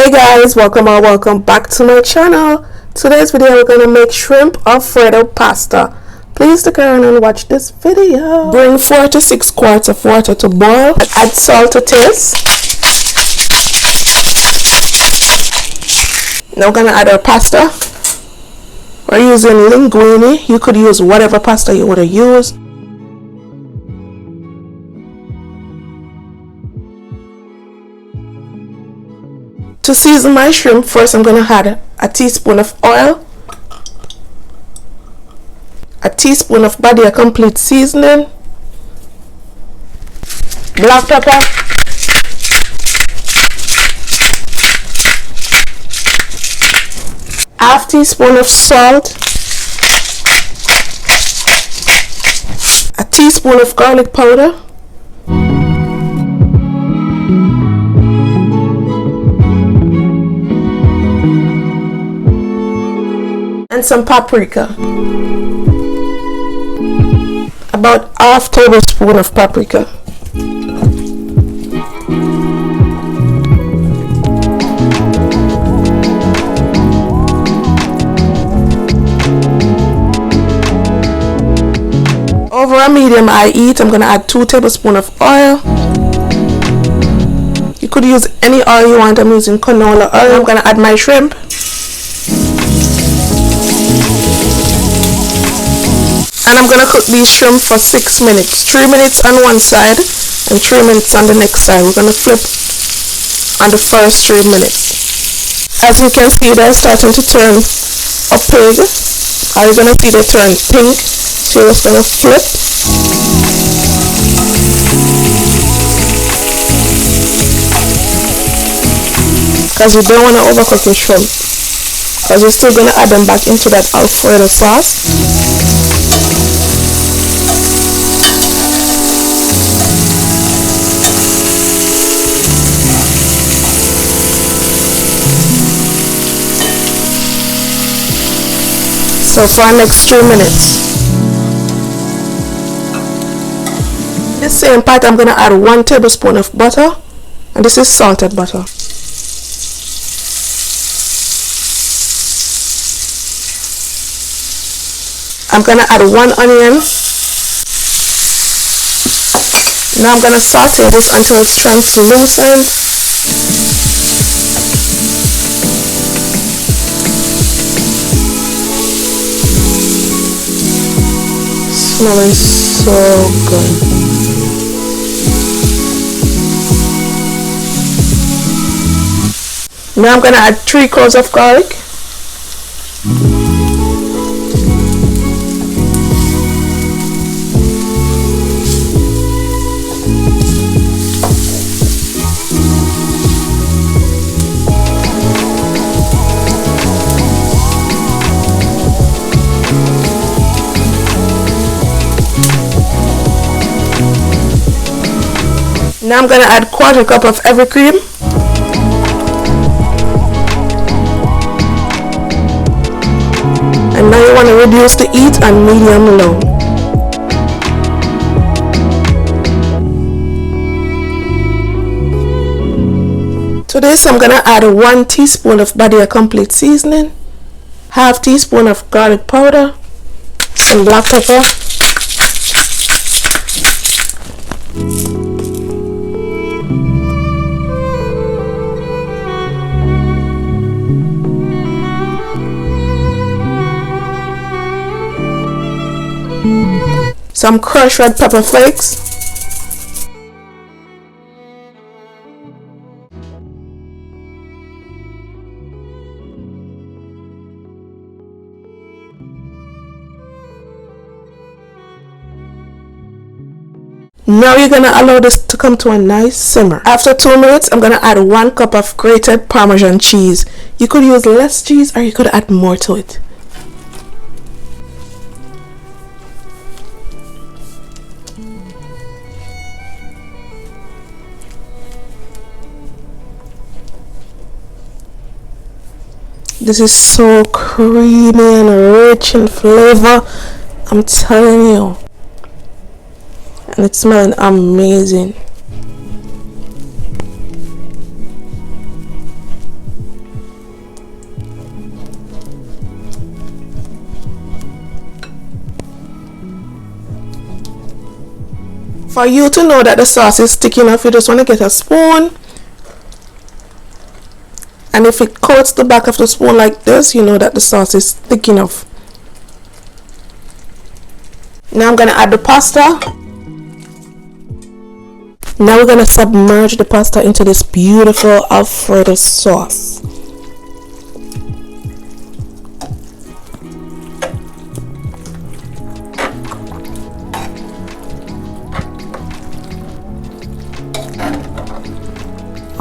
Hey guys, welcome or welcome back to my channel. Today's video we're gonna make shrimp Alfredo pasta. Please stick around and watch this video. Bring 4 to 6 quarts of water to boil. Add salt to taste. Now we're gonna add our pasta. We're using linguine. You could use whatever pasta you want to use. To season my shrimp, first I'm going to add a teaspoon of oil, a teaspoon of Badia complete seasoning, black pepper, half teaspoon of salt, a teaspoon of garlic powder, and some paprika. About half tablespoon of paprika. Over a medium high heat, I'm going to add 2 tablespoons of oil. You could use any oil you want. I'm using canola oil. I'm going to add my shrimp. And I'm going to cook these shrimp for 6 minutes. 3 minutes on one side and 3 minutes on the next side. We're going to flip on the first 3 minutes. As you can see, they're starting to turn opaque. Or you're going to see they turn pink. So you're just going to flip. Because you don't want to overcook your shrimp. Because we're still going to add them back into that Alfredo sauce. So for our next 3 minutes. This same part I'm going to add 1 tablespoon of butter, and this is salted butter. I'm going to add 1 onion. Now I'm going to saute this until it's translucent. Smelling so good. Now I'm going to add 3 cloves of garlic. Now I'm going to add 1/4 cup of heavy cream. And now you want to reduce the heat on medium low. To this I'm going to add 1 teaspoon of Badia complete seasoning, half teaspoon of garlic powder, some black pepper, some crushed red pepper flakes, now you're going to allow this to come to a nice simmer. After 2 minutes, I'm going to add 1 cup of grated Parmesan cheese. You could use less cheese or you could add more to it. This is so creamy and rich in flavor, I'm telling you. And it's smelling amazing. For you to know that the sauce is thick enough, you just want to get a spoon, and if it coats the back of the spoon like this, you know that the sauce is thick enough. Now I'm going to add the pasta. Now we're going to submerge the pasta into this beautiful Alfredo sauce.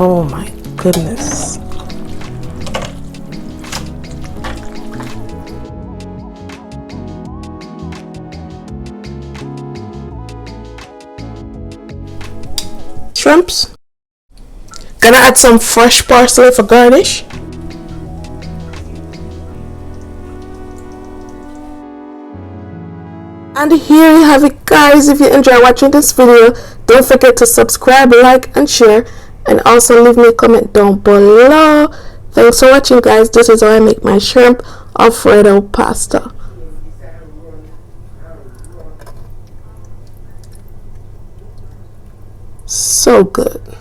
Oh my goodness. Shrimps. Gonna add some fresh parsley for garnish. And here you have it, guys. If you enjoy watching this video, don't forget to subscribe, like and share, and also leave me a comment down below. Thanks for watching, guys. This is how I make my shrimp Alfredo pasta. So good.